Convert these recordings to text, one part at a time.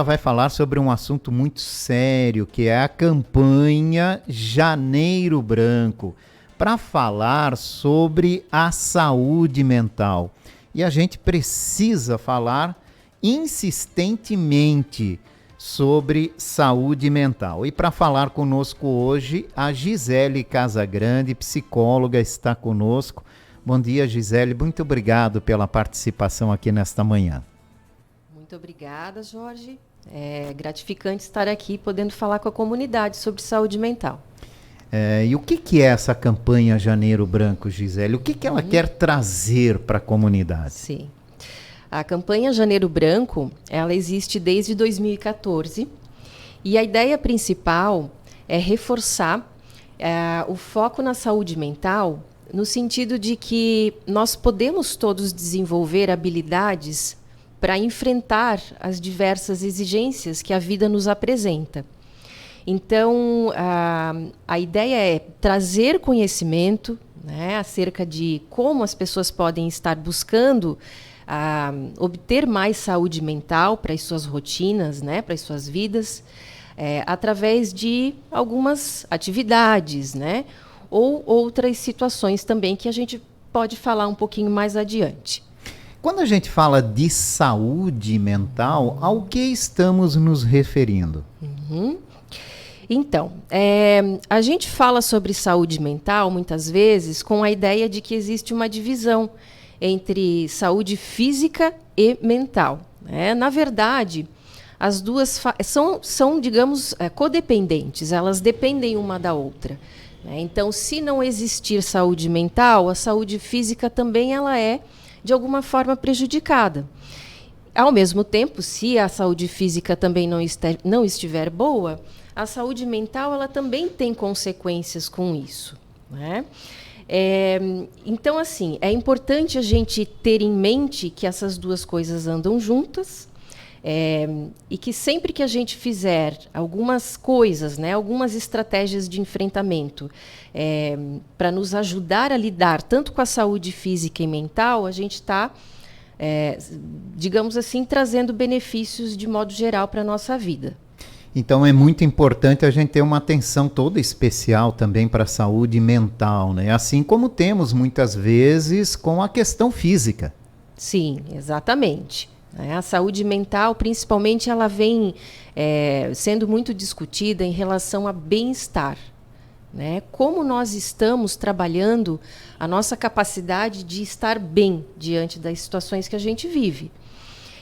Vai falar sobre um assunto muito sério, que é a campanha Janeiro Branco, para falar sobre a saúde mental. E a gente precisa falar insistentemente sobre saúde mental. E para falar conosco hoje, a Gisele Casagrande, psicóloga, está conosco. Bom dia, Gisele. Muito obrigado pela participação aqui nesta manhã. Muito obrigada, Jorge. É gratificante estar aqui podendo falar com a comunidade sobre saúde mental. E o que é essa campanha Janeiro Branco, Gisele? O que ela quer trazer para a comunidade? Sim. A campanha Janeiro Branco, ela existe desde 2014 e a ideia principal é reforçar o foco na saúde mental no sentido de que nós podemos todos desenvolver habilidades para enfrentar as diversas exigências que a vida nos apresenta. Então, a ideia é trazer conhecimento, né, acerca de como as pessoas podem estar buscando obter mais saúde mental para as suas rotinas, né, para as suas vidas, através de algumas atividades, né, ou outras situações também que a gente pode falar um pouquinho mais adiante. Quando a gente fala de saúde mental, ao que estamos nos referindo? Então, a gente fala sobre saúde mental muitas vezes com a ideia de que existe uma divisão entre saúde física e mental, né? Na verdade, as duas são, digamos, codependentes, elas dependem uma da outra, né? Então, se não existir saúde mental, a saúde física também ela é de alguma forma prejudicada. Ao mesmo tempo, se a saúde física também não estiver boa, a saúde mental ela também tem consequências com isso, né? Então, assim, é importante a gente ter em mente que essas duas coisas andam juntas, e que sempre que a gente fizer algumas coisas, né, algumas estratégias de enfrentamento para nos ajudar a lidar tanto com a saúde física e mental, a gente está, digamos assim, trazendo benefícios de modo geral para a nossa vida. Então é muito importante a gente ter uma atenção toda especial também para a saúde mental, né? Assim como temos muitas vezes com a questão física. Sim, exatamente. A saúde mental, principalmente, ela vem sendo muito discutida em relação a bem-estar, né? Como nós estamos trabalhando a nossa capacidade de estar bem diante das situações que a gente vive.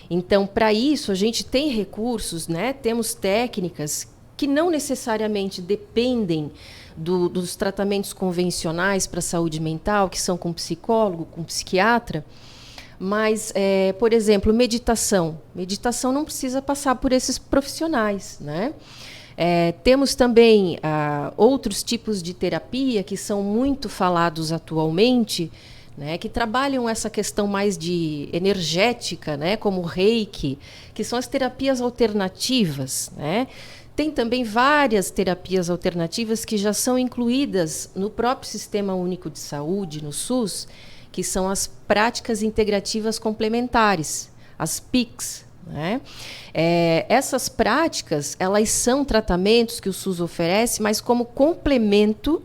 Então, para isso, a gente tem recursos, né? Temos técnicas que não necessariamente dependem dos tratamentos convencionais para a saúde mental, que são com psicólogo, com psiquiatra. Mas, por exemplo, meditação. Meditação não precisa passar por esses profissionais, né? Temos também outros tipos de terapia que são muito falados atualmente, né, que trabalham essa questão mais de energética, né, como o Reiki, que são as terapias alternativas, né? Tem também várias terapias alternativas que já são incluídas no próprio Sistema Único de Saúde, no SUS, que são as práticas integrativas complementares, as PICs, né? Essas práticas, elas são tratamentos que o SUS oferece, mas como complemento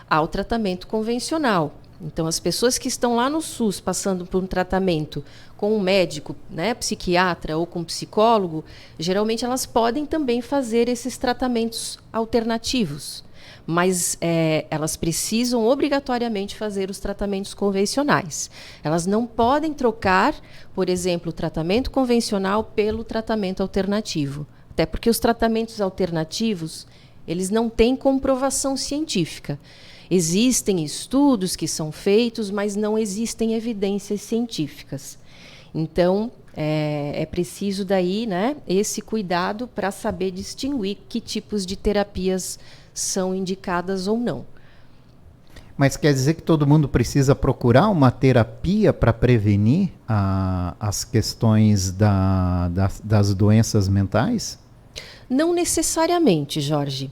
ao tratamento convencional. Então, as pessoas que estão lá no SUS passando por um tratamento com um médico, né, psiquiatra ou com um psicólogo, geralmente elas podem também fazer esses tratamentos alternativos, mas elas precisam obrigatoriamente fazer os tratamentos convencionais. Elas não podem trocar, por exemplo, o tratamento convencional pelo tratamento alternativo, até porque os tratamentos alternativos, eles não têm comprovação científica. Existem estudos que são feitos, mas não existem evidências científicas. Então, é preciso daí, né, esse cuidado para saber distinguir que tipos de terapias são indicadas ou não. Mas quer dizer que todo mundo precisa procurar uma terapia para prevenir as questões das doenças mentais? Não necessariamente, Jorge.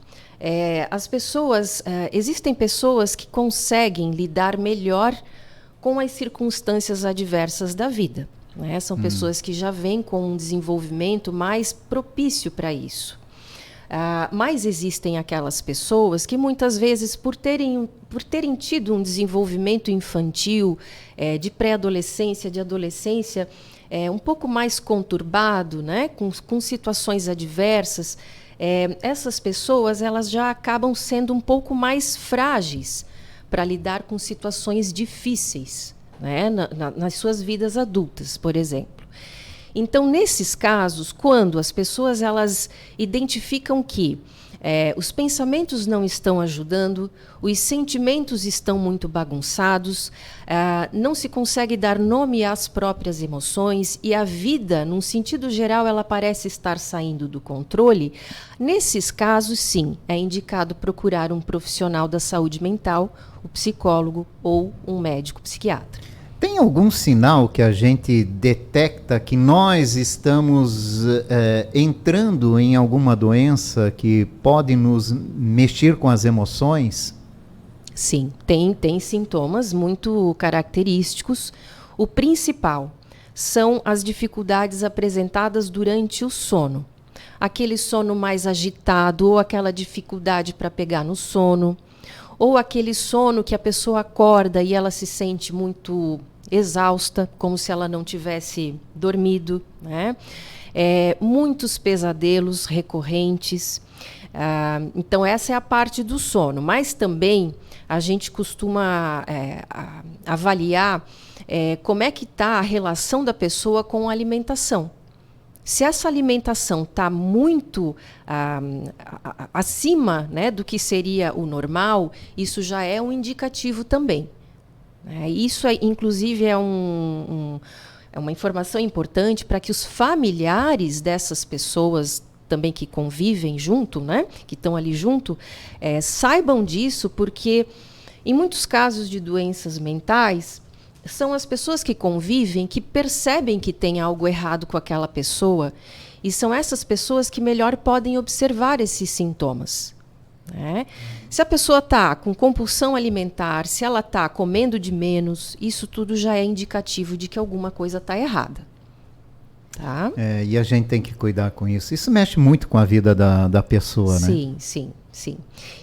Existem pessoas que conseguem lidar melhor com as circunstâncias adversas da vida, né? São pessoas que já vêm com um desenvolvimento mais propício para isso. Mas existem aquelas pessoas que muitas vezes, por terem tido um desenvolvimento infantil, de pré-adolescência, de adolescência, um pouco mais conturbado, né? com situações adversas, essas pessoas elas já acabam sendo um pouco mais frágeis para lidar com situações difíceis, né? Nas suas vidas adultas, por exemplo. Então, nesses casos, quando as pessoas elas identificam que os pensamentos não estão ajudando, os sentimentos estão muito bagunçados, não se consegue dar nome às próprias emoções e a vida, num sentido geral, ela parece estar saindo do controle, nesses casos, sim, é indicado procurar um profissional da saúde mental, o psicólogo ou um médico psiquiatra. Tem algum sinal que a gente detecta que nós estamos entrando em alguma doença que pode nos mexer com as emoções? Sim, tem sintomas muito característicos. O principal são as dificuldades apresentadas durante o sono. Aquele sono mais agitado ou aquela dificuldade para pegar no sono. Ou aquele sono que a pessoa acorda e ela se sente muito exausta, como se ela não tivesse dormido, né? Muitos pesadelos recorrentes. Então, essa é a parte do sono. Mas também a gente costuma avaliar como é que está a relação da pessoa com a alimentação. Se essa alimentação está muito acima, né, do que seria o normal, isso já é um indicativo também. Isso, inclusive, é uma informação importante para que os familiares dessas pessoas também que convivem junto, né, que estão ali junto, saibam disso, porque em muitos casos de doenças mentais, são as pessoas que convivem que percebem que tem algo errado com aquela pessoa e são essas pessoas que melhor podem observar esses sintomas, né? Se a pessoa está com compulsão alimentar, se ela está comendo de menos, isso tudo já é indicativo de que alguma coisa está errada. Tá? E a gente tem que cuidar com isso. Isso mexe muito com a vida da pessoa, né? Sim.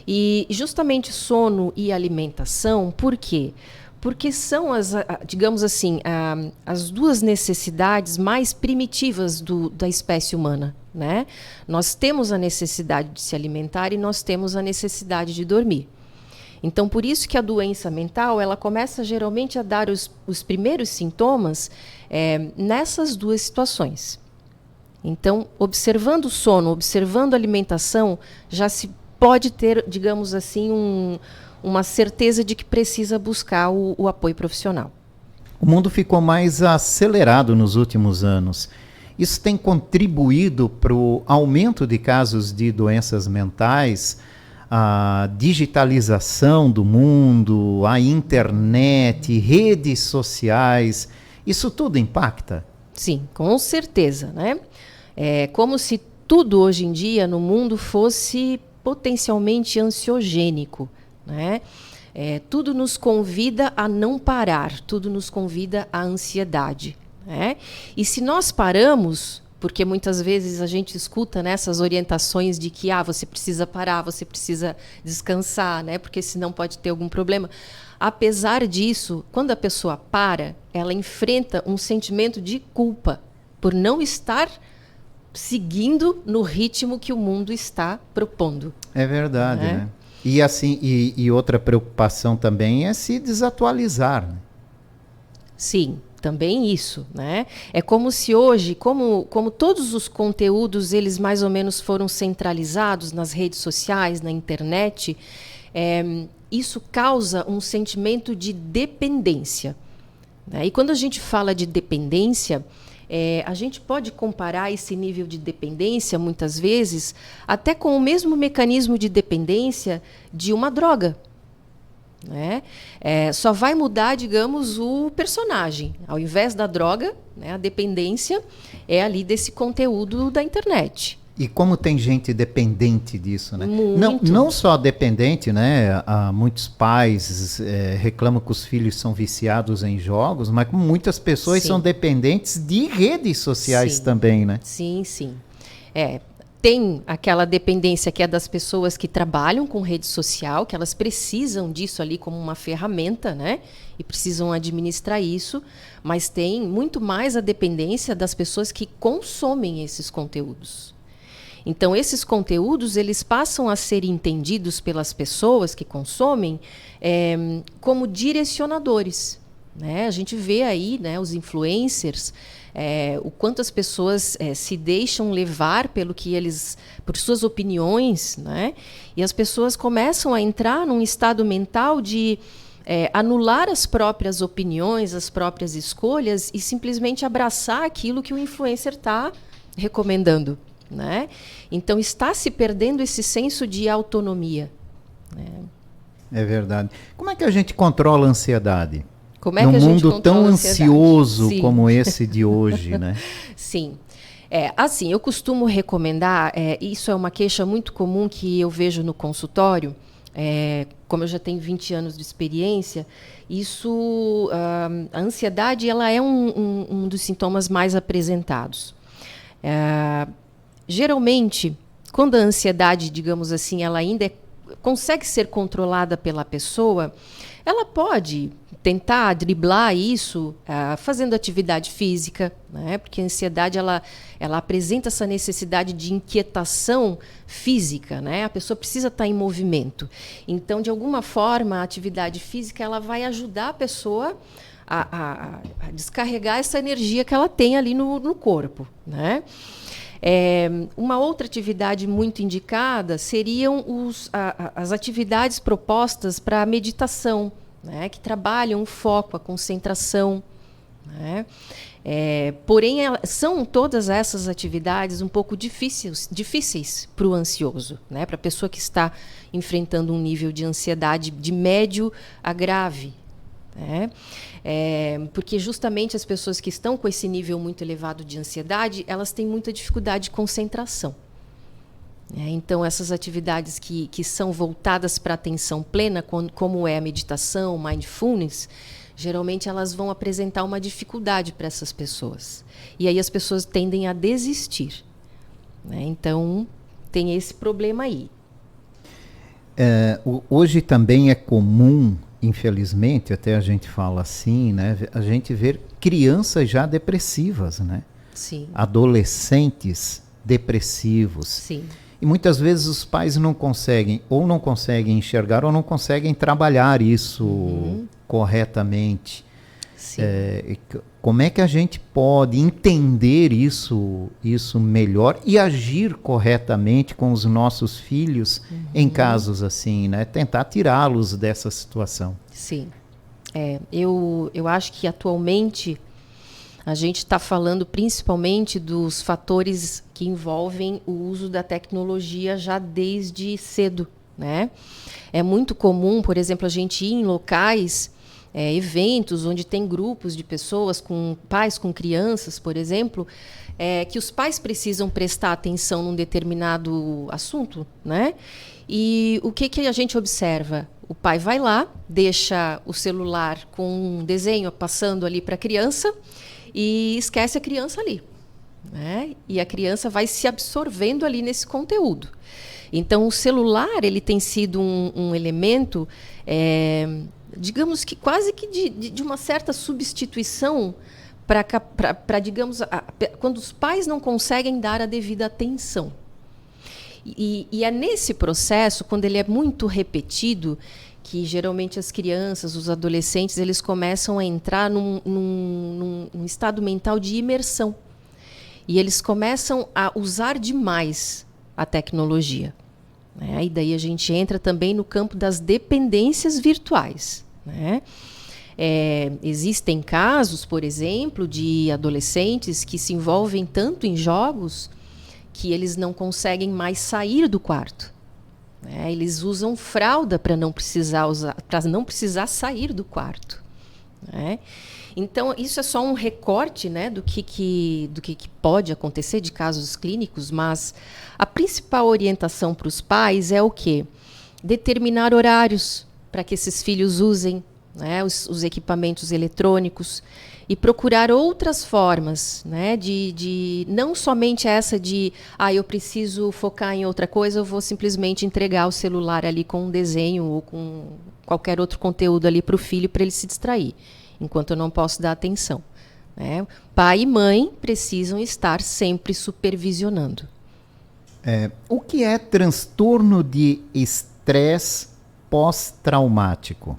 E justamente sono e alimentação, por quê? Porque são, digamos assim, as duas necessidades mais primitivas da espécie humana, né? Nós temos a necessidade de se alimentar e nós temos a necessidade de dormir. Então, por isso que a doença mental, ela começa geralmente a dar os primeiros sintomas nessas duas situações. Então, observando o sono, observando a alimentação, já se pode ter, digamos assim, uma certeza de que precisa buscar o apoio profissional. O mundo ficou mais acelerado nos últimos anos. Isso tem contribuído para o aumento de casos de doenças mentais, a digitalização do mundo, a internet, redes sociais. Isso tudo impacta? Sim, com certeza, né? É como se tudo hoje em dia no mundo fosse potencialmente ansiogênico, né? Tudo nos convida a não parar, tudo nos convida à ansiedade, né? E se nós paramos, porque muitas vezes a gente escuta nessas orientações de que você precisa parar, você precisa descansar, né? Porque senão pode ter algum problema. Apesar disso, quando a pessoa para, ela enfrenta um sentimento de culpa por não estar seguindo no ritmo que o mundo está propondo. É verdade, né? E assim, e outra preocupação também é se desatualizar, né? Sim, também isso, né? É como se hoje, como todos os conteúdos, eles mais ou menos foram centralizados nas redes sociais, na internet, isso causa um sentimento de dependência, né? E quando a gente fala de dependência, a gente pode comparar esse nível de dependência, muitas vezes, até com o mesmo mecanismo de dependência de uma droga, né? Só vai mudar, digamos, o personagem. Ao invés da droga, né, a dependência é ali desse conteúdo da internet, E como tem gente dependente disso, né? Muito. Não só dependente, né? Muitos pais reclamam que os filhos são viciados em jogos, mas como muitas pessoas Sim. são dependentes de redes sociais Sim. também, né? Sim, sim. Tem aquela dependência que é das pessoas que trabalham com rede social, que elas precisam disso ali como uma ferramenta, né? E precisam administrar isso, mas tem muito mais a dependência das pessoas que consomem esses conteúdos. Então, esses conteúdos, eles passam a ser entendidos pelas pessoas que consomem como direcionadores. Né? A gente vê aí, né, os influencers, o quanto as pessoas se deixam levar por suas opiniões, né? E as pessoas começam a entrar num estado mental de anular as próprias opiniões, as próprias escolhas e simplesmente abraçar aquilo que o influencer está recomendando. Né? Então está se perdendo esse senso de autonomia. Né? É verdade. Como é que a gente controla a ansiedade? Como é que a gente mundo tão ansioso Sim. como esse de hoje, né? Sim. Assim, eu costumo recomendar, isso é uma queixa muito comum que eu vejo no consultório, como eu já tenho 20 anos de experiência, a ansiedade ela é um dos sintomas mais apresentados. Geralmente, quando a ansiedade, digamos assim, ela ainda consegue ser controlada pela pessoa, ela pode tentar driblar isso fazendo atividade física, né? Porque a ansiedade ela apresenta essa necessidade de inquietação física, né? A pessoa precisa estar em movimento. Então, de alguma forma, a atividade física ela vai ajudar a pessoa a descarregar essa energia que ela tem ali no corpo, né? Uma outra atividade muito indicada seriam as atividades propostas para a meditação, né, que trabalham o foco, a concentração. Né? Porém, são todas essas atividades um pouco difíceis para o ansioso, né, para a pessoa que está enfrentando um nível de ansiedade de médio a grave. Né? Porque justamente as pessoas que estão com esse nível muito elevado de ansiedade, elas têm muita dificuldade de concentração. Então, essas atividades que são voltadas para a atenção plena, como é a meditação, mindfulness, geralmente elas vão apresentar uma dificuldade para essas pessoas. E aí as pessoas tendem a desistir. Né? Então, tem esse problema aí. Hoje também é comum, infelizmente, até a gente fala assim, né, a gente ver crianças já depressivas, né? Sim. Adolescentes depressivos. Sim. E muitas vezes os pais não conseguem enxergar ou não conseguem trabalhar isso corretamente. Sim. Como é que a gente pode entender isso melhor e agir corretamente com os nossos filhos em casos assim, né? Tentar tirá-los dessa situação. Sim. Eu acho que atualmente a gente está falando principalmente dos fatores que envolvem o uso da tecnologia já desde cedo, né? É muito comum, por exemplo, a gente ir em locais, eventos onde tem grupos de pessoas, com pais com crianças, por exemplo, que os pais precisam prestar atenção num determinado assunto, né? E o que a gente observa? O pai vai lá, deixa o celular com um desenho passando ali para a criança e esquece a criança ali. Né? E a criança vai se absorvendo ali nesse conteúdo. Então, o celular ele tem sido um elemento, digamos que quase que de uma certa substituição para digamos, quando os pais não conseguem dar a devida atenção. E é nesse processo, quando ele é muito repetido, que geralmente as crianças, os adolescentes, eles começam a entrar num estado mental de imersão. E eles começam a usar demais a tecnologia. Né? E daí a gente entra também no campo das dependências virtuais. Né? Existem casos, por exemplo, de adolescentes que se envolvem tanto em jogos que eles não conseguem mais sair do quarto. Eles usam fralda para não precisar sair do quarto. Né? Então, isso é só um recorte, né, do que pode acontecer de casos clínicos, mas a principal orientação para os pais é o quê? Determinar horários para que esses filhos usem, né, os equipamentos eletrônicos e procurar outras formas, né, de não somente essa de eu preciso focar em outra coisa, eu vou simplesmente entregar o celular ali com um desenho ou com qualquer outro conteúdo ali para o filho para ele se distrair, enquanto eu não posso dar atenção, né? Pai e mãe precisam estar sempre supervisionando. O que é transtorno de estresse pós-traumático?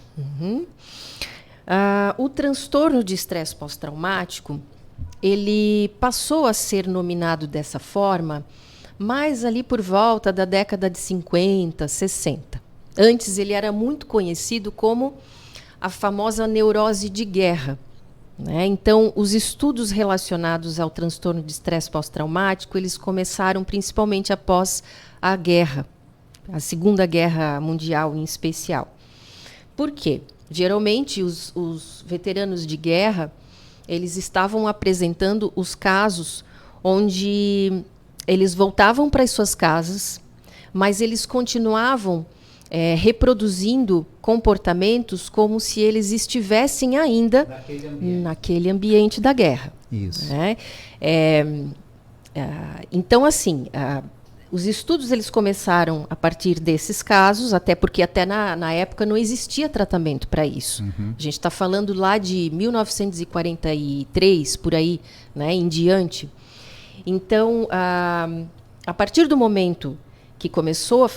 O transtorno de estresse pós-traumático, ele passou a ser nominado dessa forma mais ali por volta da década de 50, 60. Antes ele era muito conhecido como a famosa neurose de guerra, né? Então, os estudos relacionados ao transtorno de estresse pós-traumático, eles começaram principalmente após a guerra, a Segunda Guerra Mundial em especial. Por quê? Geralmente, os veteranos de guerra, eles estavam apresentando os casos onde eles voltavam para as suas casas, mas eles continuavam reproduzindo comportamentos como se eles estivessem ainda naquele ambiente da guerra. Isso. Né? Então, assim, os estudos eles começaram a partir desses casos, até porque até na época não existia tratamento para isso. A gente está falando lá de 1943, por aí, né, em diante. Então, a partir do momento que começou a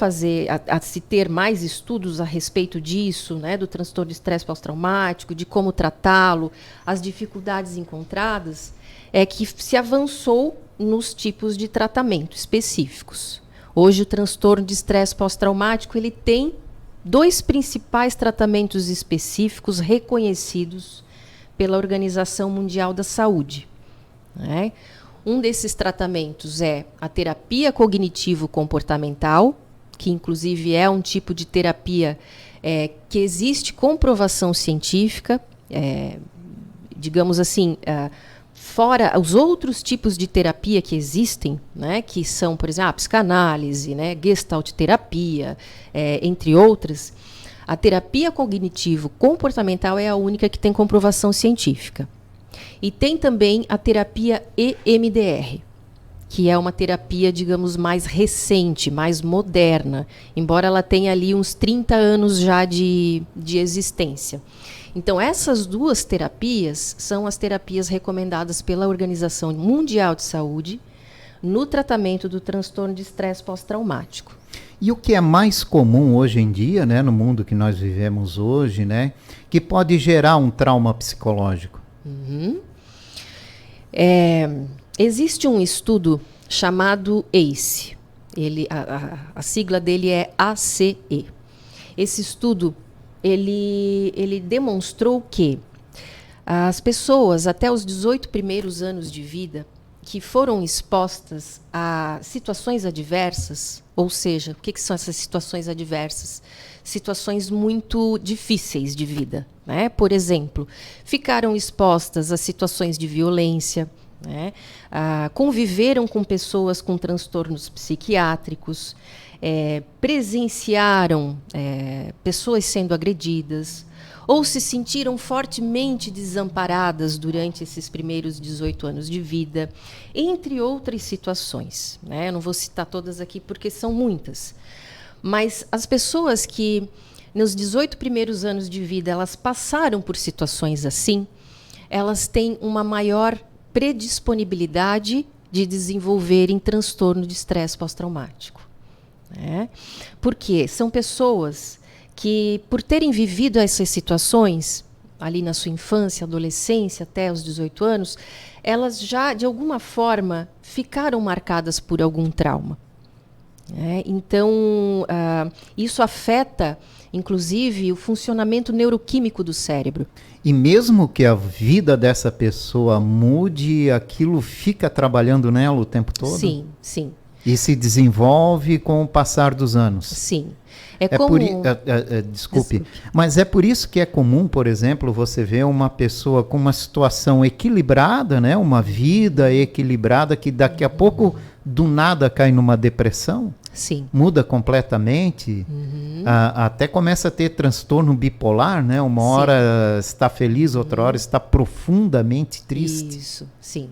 se ter mais estudos a respeito disso, né, do transtorno de estresse pós-traumático, de como tratá-lo, as dificuldades encontradas, é que se avançou nos tipos de tratamento específicos. Hoje, o transtorno de estresse pós-traumático ele tem 2 principais tratamentos específicos reconhecidos pela Organização Mundial da Saúde, né? Um desses tratamentos é a terapia cognitivo-comportamental, que inclusive é um tipo de terapia que existe comprovação científica, digamos assim, fora os outros tipos de terapia que existem, né, que são, por exemplo, a psicanálise, né, gestalt terapia, entre outras. A terapia cognitivo-comportamental é a única que tem comprovação científica. E tem também a terapia EMDR, que é uma terapia, digamos, mais recente, mais moderna, embora ela tenha ali uns 30 anos já de existência. Então, essas 2 terapias são as terapias recomendadas pela Organização Mundial de Saúde no tratamento do transtorno de estresse pós-traumático. E o que é mais comum hoje em dia, né, no mundo que nós vivemos hoje, né, que pode gerar um trauma psicológico? Existe um estudo chamado ACE. A sigla dele é ACE. Esse estudo ele demonstrou que as pessoas até os 18 primeiros anos de vida que foram expostas a situações adversas, ou seja, o que são essas situações adversas? Situações muito difíceis de vida, né? Por exemplo, ficaram expostas a situações de violência, né? Conviveram com pessoas com transtornos psiquiátricos, presenciaram pessoas sendo agredidas, ou se sentiram fortemente desamparadas durante esses primeiros 18 anos de vida, entre outras situações, né? Eu não vou citar todas aqui porque são muitas. Mas as pessoas que, nos 18 primeiros anos de vida, elas passaram por situações assim, elas têm uma maior predisponibilidade de desenvolverem transtorno de estresse pós-traumático, né? Porque são pessoas que, por terem vivido essas situações, ali na sua infância, adolescência, até os 18 anos, elas já, de alguma forma, ficaram marcadas por algum trauma. Então, isso afeta, inclusive, o funcionamento neuroquímico do cérebro. E mesmo que a vida dessa pessoa mude, aquilo fica trabalhando nela o tempo todo? Sim, sim. E se desenvolve com o passar dos anos. Sim. Desculpe, mas é por isso que é comum, por exemplo, você ver uma pessoa com uma situação equilibrada, né? Uma vida equilibrada, que daqui a pouco, do nada, cai numa depressão. Sim. Muda completamente, até começa a ter transtorno bipolar, né? Uma hora está feliz, outra hora está profundamente triste. Isso, sim.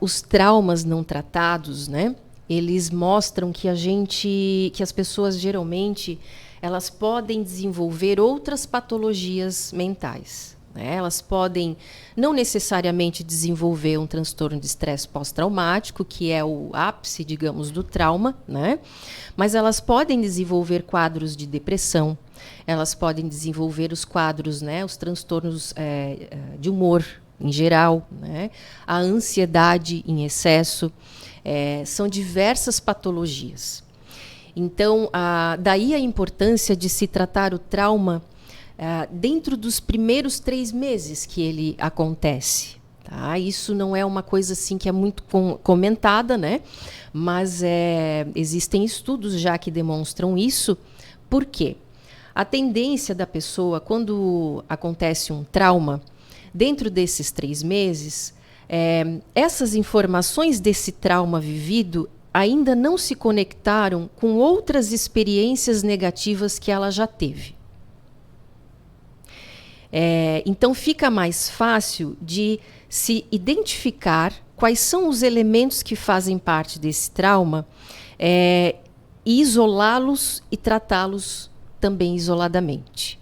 Os traumas não tratados, né? Eles mostram que que as pessoas geralmente, elas podem desenvolver outras patologias mentais. Né? Elas podem não necessariamente desenvolver um transtorno de estresse pós-traumático, que é o ápice, digamos, do trauma, né? Mas elas podem desenvolver quadros de depressão, elas podem desenvolver os quadros, né? Os transtornos de humor em geral, né? A ansiedade em excesso. São diversas patologias. Então, daí a importância de se tratar o trauma dentro dos primeiros 3 meses que ele acontece. Tá? Isso não é uma coisa assim que é muito comentada, né? Mas existem estudos já que demonstram isso. Por quê? A tendência da pessoa, quando acontece um trauma, dentro desses 3 meses, essas informações desse trauma vivido ainda não se conectaram com outras experiências negativas que ela já teve. Então fica mais fácil de se identificar quais são os elementos que fazem parte desse trauma, isolá-los e tratá-los também isoladamente.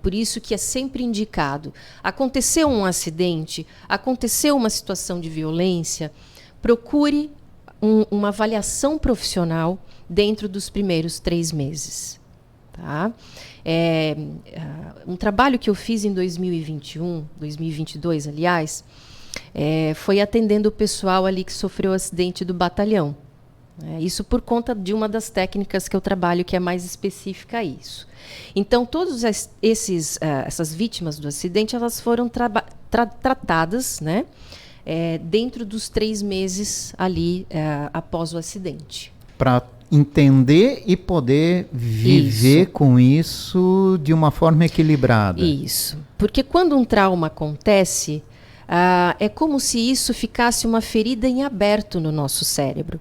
Por isso que é sempre indicado, aconteceu um acidente, aconteceu uma situação de violência, procure uma avaliação profissional dentro dos primeiros 3 meses. Tá? Um trabalho que eu fiz em 2021, 2022, aliás, foi atendendo o pessoal ali que sofreu o acidente do batalhão. Isso por conta de uma das técnicas que eu trabalho, que é mais específica a isso. Então, todas essas vítimas do acidente, elas foram tratadas, né, dentro dos 3 meses ali após o acidente. Para entender e poder viver com isso de uma forma equilibrada. Isso. Porque quando um trauma acontece, é como se isso ficasse uma ferida em aberto no nosso cérebro.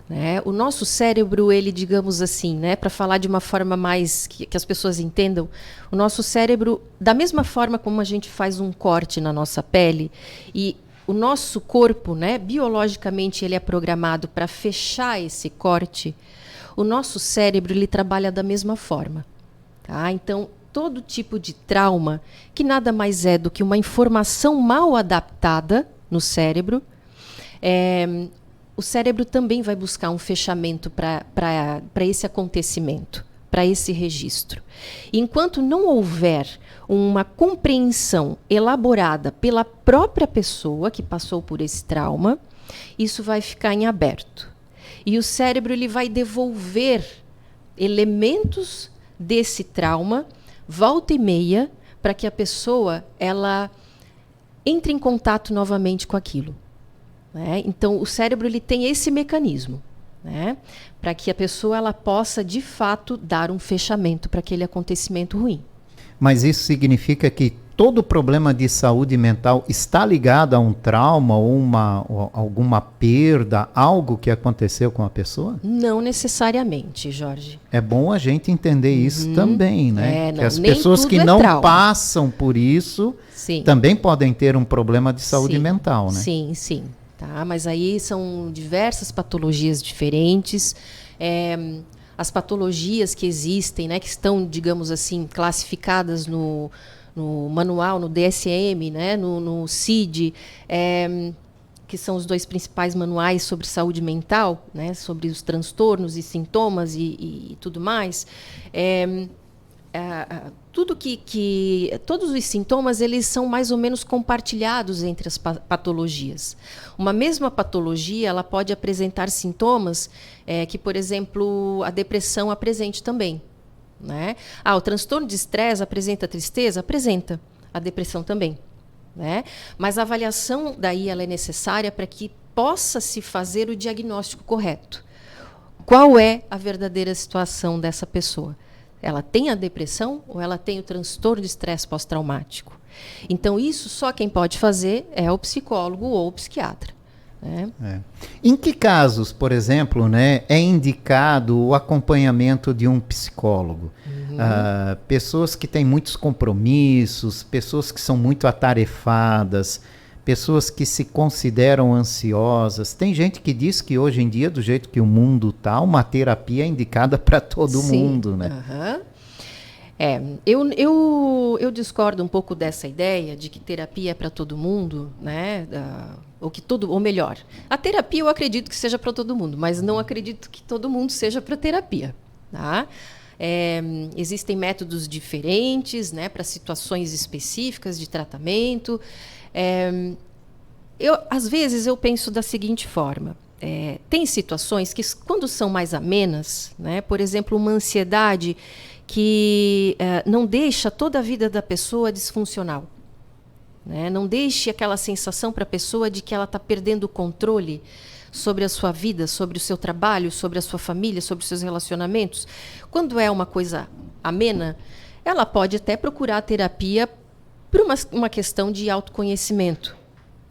Né? O nosso cérebro, ele, digamos assim, né, para falar de uma forma mais que as pessoas entendam, o nosso cérebro, da mesma forma como a gente faz um corte na nossa pele, e o nosso corpo, né, biologicamente, ele é programado para fechar esse corte, o nosso cérebro, ele trabalha da mesma forma. Tá? Então, todo tipo de trauma, que nada mais é do que uma informação mal adaptada no cérebro, o cérebro também vai buscar um fechamento para esse acontecimento, para esse registro. Enquanto não houver uma compreensão elaborada pela própria pessoa que passou por esse trauma, isso vai ficar em aberto. E o cérebro, ele vai devolver elementos desse trauma, volta e meia, para que a pessoa ela entre em contato novamente com aquilo. Então, o cérebro, ele tem esse mecanismo, né, para que a pessoa ela possa, de fato, dar um fechamento para aquele acontecimento ruim. Mas isso significa que todo problema de saúde mental está ligado a um trauma ou alguma perda, algo que aconteceu com a pessoa? Não necessariamente, Jorge. É bom a gente entender isso também, né? Não, que as pessoas que não passam por isso também podem ter um problema de saúde mental, né? Sim, sim. Tá? Mas aí são diversas patologias diferentes. As patologias que existem, né, que estão, digamos assim, classificadas no manual, no DSM, né, no CID, que são os 2 principais manuais sobre saúde mental, né, sobre os transtornos e sintomas e tudo mais. Todos os sintomas, eles são mais ou menos compartilhados entre as patologias. Uma mesma patologia, ela pode apresentar sintomas que, por exemplo, a depressão apresente também. Né? O transtorno de estresse apresenta tristeza? Apresenta. A depressão também. Né? Mas a avaliação daí ela é necessária para que possa se fazer o diagnóstico correto. Qual é a verdadeira situação dessa pessoa? Ela tem a depressão ou ela tem o transtorno de estresse pós-traumático? Então, isso só quem pode fazer é o psicólogo ou o psiquiatra. Em que casos, por exemplo, né, é indicado o acompanhamento de um psicólogo? Pessoas que têm muitos compromissos, pessoas que são muito atarefadas, pessoas que se consideram ansiosas. Tem gente que diz que hoje em dia, do jeito que o mundo está, uma terapia é indicada para todo mundo, né? Eu discordo um pouco dessa ideia de que terapia é para todo mundo, né? Ou melhor, a terapia eu acredito que seja para todo mundo, mas não acredito que todo mundo seja para terapia, tá? Existem métodos diferentes, né, para situações específicas de tratamento. Às vezes eu penso da seguinte forma: tem situações que, quando são mais amenas, né, por exemplo, uma ansiedade que não deixa toda a vida da pessoa disfuncional, né? Não deixe aquela sensação para a pessoa de que ela está perdendo o controle sobre a sua vida, sobre o seu trabalho, sobre a sua família, sobre os seus relacionamentos. Quando é uma coisa amena, ela pode até procurar terapia por uma questão de autoconhecimento,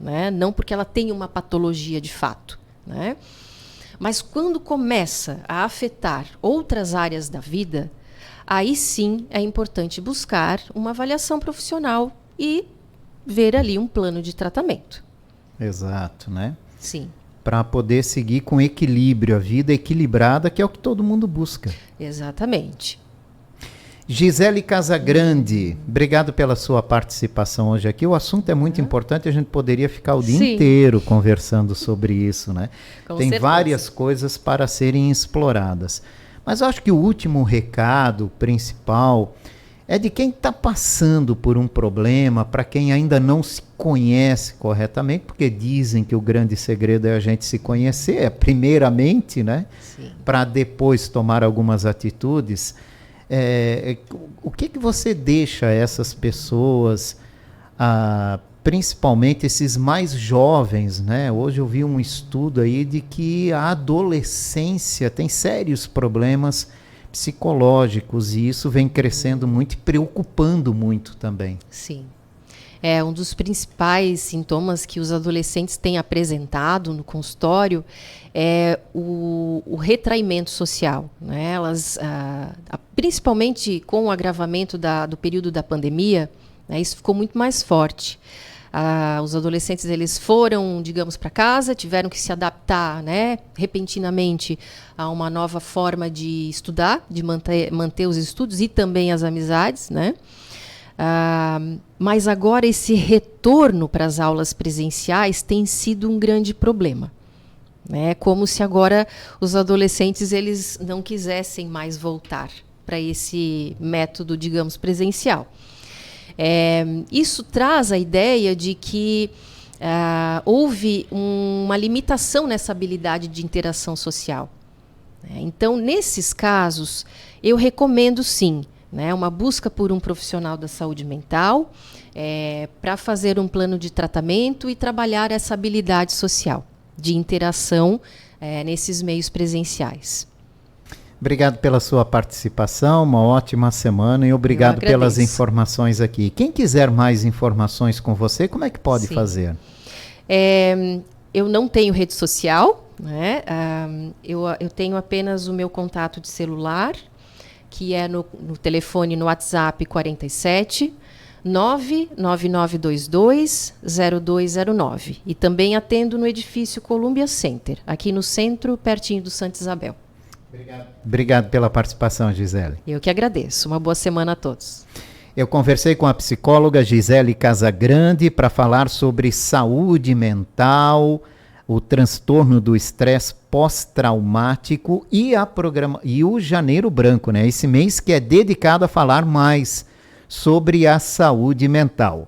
né? Não porque ela tem uma patologia de fato, né? Mas quando começa a afetar outras áreas da vida, aí sim é importante buscar uma avaliação profissional e ver ali um plano de tratamento. Exato, né? Sim. Para poder seguir com equilíbrio, a vida equilibrada, que é o que todo mundo busca. Exatamente. Gisele Casagrande, obrigado pela sua participação hoje aqui. O assunto é muito importante, a gente poderia ficar o dia inteiro conversando sobre isso, né? Tem várias coisas para serem exploradas. Mas eu acho que o último recado principal é de quem está passando por um problema, para quem ainda não se conhece corretamente, porque dizem que o grande segredo é a gente se conhecer, primeiramente, né? Para depois tomar algumas atitudes. O que você deixa a essas pessoas, principalmente esses mais jovens, né? Hoje eu vi um estudo aí de que a adolescência tem sérios problemas psicológicos e isso vem crescendo muito e preocupando muito também. Sim. Um dos principais sintomas que os adolescentes têm apresentado no consultório é o retraimento social, né? Elas, principalmente com o agravamento do período da pandemia, né, isso ficou muito mais forte. Os adolescentes, eles foram, digamos, para casa, tiveram que se adaptar, né, repentinamente a uma nova forma de estudar, de manter os estudos e também as amizades, né? Mas agora esse retorno para as aulas presenciais tem sido um grande problema. É como se agora os adolescentes eles não quisessem mais voltar para esse método, digamos, presencial. Isso traz a ideia de que houve uma limitação nessa habilidade de interação social. Então, nesses casos, eu recomendo sim, né, uma busca por um profissional da saúde mental para fazer um plano de tratamento e trabalhar essa habilidade social de interação nesses meios presenciais. Obrigado pela sua participação, uma ótima semana e obrigado pelas informações aqui. Quem quiser mais informações com você, como é que pode fazer? Eu não tenho rede social, né? Eu tenho apenas o meu contato de celular, que é no telefone, no WhatsApp 47 999220209. E também atendo no edifício Columbia Center, aqui no centro, pertinho do Santa Isabel. Obrigado pela participação, Gisele. Eu que agradeço. Uma boa semana a todos. Eu conversei com a psicóloga Gisele Casagrande para falar sobre saúde mental, o transtorno do estresse pós-traumático e o Janeiro Branco, né? Esse mês que é dedicado a falar mais sobre a saúde mental.